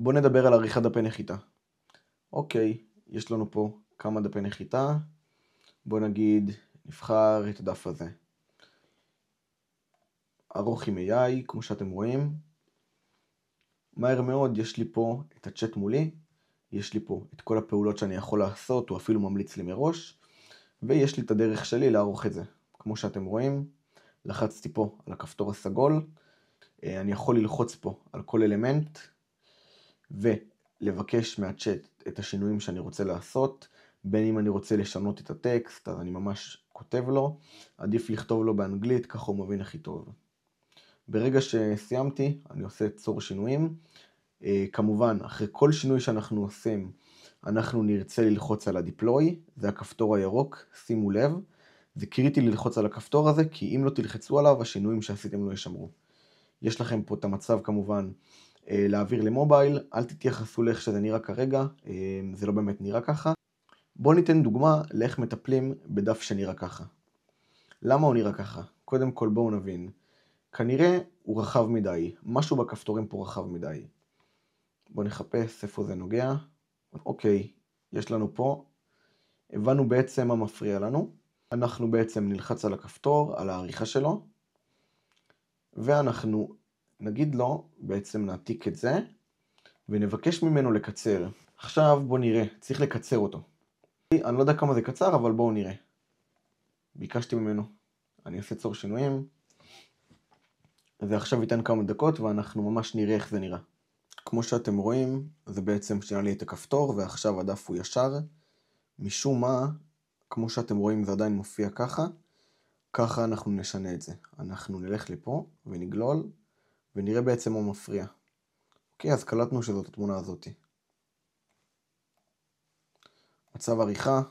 בואו נדבר על עריכת דפי נחיתה. אוקיי, יש לנו פה כמה דפי נחיתה. בואו נגיד, נבחר את הדף הזה. ארוך עם AI, כמו שאתם רואים. מהר מאוד יש לי פה את הצ'אט מולי. יש לי פה את כל הפעולות שאני יכול לעשות, או אפילו ממליץ לי מראש. ויש לי את הדרך שלי לערוך את זה. כמו שאתם רואים, לחצתי פה על הכפתור הסגול. אני יכול ללחוץ פה על כל אלמנט. ולבקש מהצ'אט את השינויים שאני רוצה לעשות. בין אם אני רוצה לשנות את הטקסט, אז אני ממש כותב לו. עדיף לכתוב לו באנגלית, ככה הוא מבין הכי טוב. ברגע שסיימתי, אני עושה צור שינויים. כמובן, אחרי כל שינוי שאנחנו עושים, אנחנו נרצה ללחוץ על הדיפלוי, זה הכפתור הירוק, שימו לב. זה קריטי ללחוץ על הכפתור הזה, כי אם לא תלחצו עליו, השינויים שעשיתם לא ישמרו. יש לכם פה את המצב כמובן, להעביר למובייל, אל תתייחסו לאיך שזה נראה כרגע, זה לא באמת נראה ככה. בואו ניתן דוגמה לאיך מטפלים בדף שנראה ככה. למה הוא נראה ככה? קודם כל בואו נבין. כנראה הוא רחב מדי, משהו בכפתורים פה רחב מדי. בואו נחפש איפה זה נוגע. אוקיי, יש לנו פה, הבנו בעצם מה מפריע לנו. אנחנו בעצם נלחץ על הכפתור, על העריכה שלו, ואנחנו נגיד לו, בעצם נעתיק את זה, ונבקש ממנו לקצר. עכשיו בואו נראה, צריך לקצר אותו. אני לא יודע כמה זה קצר, אבל בואו נראה. ביקשתי ממנו, אני אעשה צור שינויים. זה עכשיו ייתן כמה דקות, ואנחנו ממש נראה איך זה נראה. כמו שאתם רואים, זה בעצם שינה לי את הכפתור, ועכשיו הדף הוא ישר. משום מה, כמו שאתם רואים, זה עדיין מופיע ככה. ככה אנחנו נשנה את זה. אנחנו נלך לפה ונגלול, ונראה בעצם מה מפריע. אוקיי, אז קלטנו שזאת התמונה הזאת. מצב עריכה.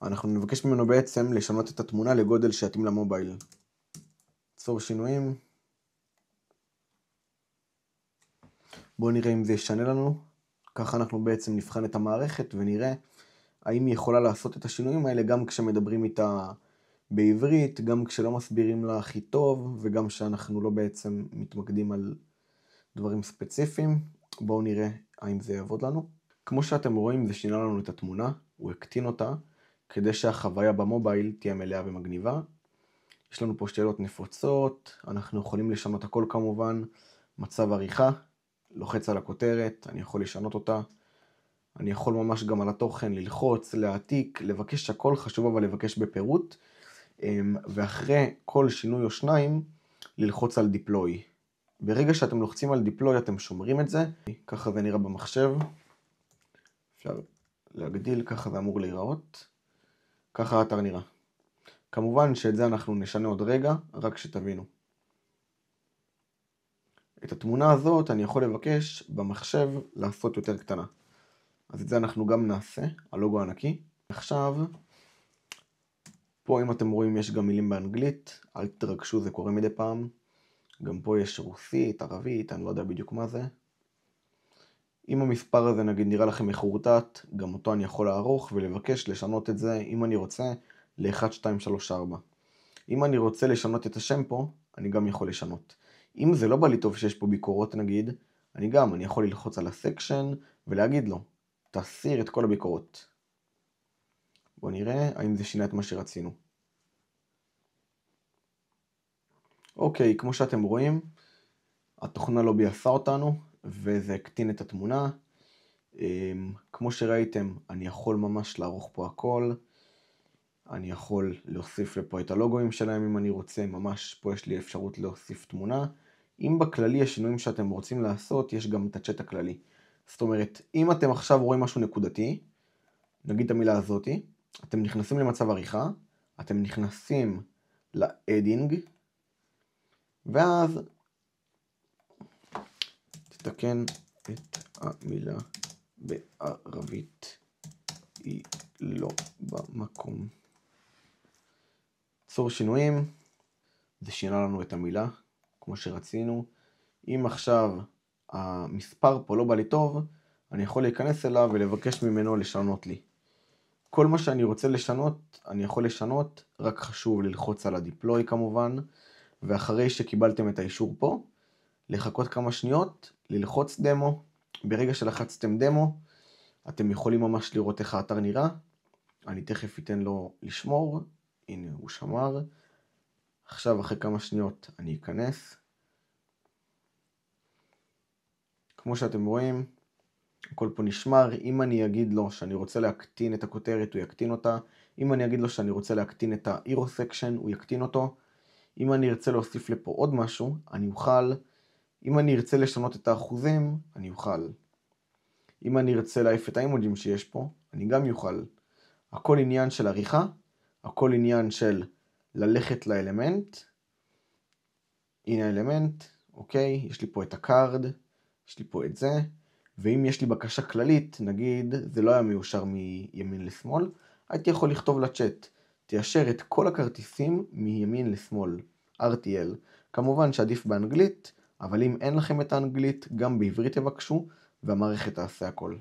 אנחנו נבקש ממנו בעצם לשנות את התמונה לגודל שיתאים למובייל. צור שינויים. בואו נראה אם זה ישנה לנו. ככה אנחנו בעצם נבחן את המערכת ונראה האם היא יכולה לעשות את השינויים האלה גם כשמדברים איתה בעברית, גם כשלא מסבירים לה הכי טוב, וגם שאנחנו לא בעצם מתמקדים על דברים ספציפיים. בואו נראה האם זה יעבוד לנו. כמו שאתם רואים, זה שינה לנו את התמונה, הוא הקטין אותה, כדי שהחוויה במובייל תהיה מלאה ומגניבה. יש לנו פה שאלות נפוצות, אנחנו יכולים לשנות הכל כמובן, מצב עריכה, לוחץ על הכותרת, אני יכול לשנות אותה. אני יכול ממש גם על התוכן ללחוץ, להעתיק, לבקש הכל, חשוב אבל לבקש בפירוט. ואחרי כל שינוי או שניים, ללחוץ על דיפלוי. ברגע שאתם לוחצים על דיפלוי, אתם שומרים את זה. ככה זה נראה במחשב. אפשר להגדיל, ככה זה אמור להיראות. ככה האתר נראה. כמובן שאת זה אנחנו נשנה עוד רגע, רק שתבינו. את התמונה הזאת אני יכול לבקש במחשב לעשות יותר קטנה. אז את זה אנחנו גם נעשה, הלוגו הענקי. עכשיו, פה אם אתם רואים יש גם מילים באנגלית, אל תתרגשו, זה קורה מדי פעם. גם פה יש רוסית, ערבית, אני לא יודע בדיוק מה זה. אם המספר הזה נגיד נראה לכם מחורטט, גם אותו אני יכול לערוך ולבקש לשנות את זה, אם אני רוצה, ל-1, 2, 3, 4. אם אני רוצה לשנות את השם פה, אני גם יכול לשנות. אם זה לא בא לי טוב שיש פה ביקורות נגיד, אני יכול ללחוץ על הסקשן ולהגיד לו, תסיר את כל הביקורות. בואו נראה האם זה שינה את מה שרצינו. אוקיי, כמו שאתם רואים, התוכנה לא ביאסה אותנו, וזה הקטין את התמונה. כמו שראיתם, אני יכול ממש לערוך פה הכל. אני יכול להוסיף לפה את הלוגוים שלהם אם אני רוצה, ממש פה יש לי אפשרות להוסיף תמונה. אם בכללי השינויים שאתם רוצים לעשות, יש גם את הצ'אט הכללי. זאת אומרת, אם אתם עכשיו רואים משהו נקודתי, נגיד את המילה הזאתי, אתם נכנסים למצב עריכה, אתם נכנסים לאדינג, ואז תתקן את המילה בערבית, היא לא במקום. צור שינויים, זה שינה לנו את המילה, כמו שרצינו. אם עכשיו המספר פה לא בא לי טוב, אני יכול להיכנס אליו ולבקש ממנו לשנות לי. כל מה שאני רוצה לשנות, אני יכול לשנות, רק חשוב ללחוץ על הדיפלוי כמובן, ואחרי שקיבלתם את האישור פה, לחכות כמה שניות, ללחוץ דמו. ברגע שלחצתם דמו, אתם יכולים ממש לראות איך האתר נראה. אני תכף אתן לו לשמור. הנה הוא שמר. עכשיו אחרי כמה שניות אני אכנס. כמו שאתם רואים, הכל פה נשמר. אם אני אגיד לו שאני רוצה להקטין את הכותרת, הוא יקטין אותה. אם אני אגיד לו שאני רוצה להקטין את ה-Hero Section, הוא יקטין אותו. אם אני ארצה להוסיף לפה עוד משהו, אני אוכל. אם אני ארצה לשנות את האחוזים, אני אוכל. אם אני ארצה להעיף את האימוג'ים שיש פה, אני גם יוכל. הכל עניין של עריכה, הכל עניין של ללכת לאלמנט. הנה האלמנט, אוקיי, יש לי פה את הקארד, יש לי פה את זה, ואם יש לי בקשה כללית, נגיד, זה לא היה מיושר מימין לשמאל, הייתי יכול לכתוב לצ'אט, תיישר את כל הכרטיסים מימין לשמאל, RTL. כמובן שעדיף באנגלית, אבל אם אין לכם את האנגלית, גם בעברית תבקשו, והמערכת תעשה הכל.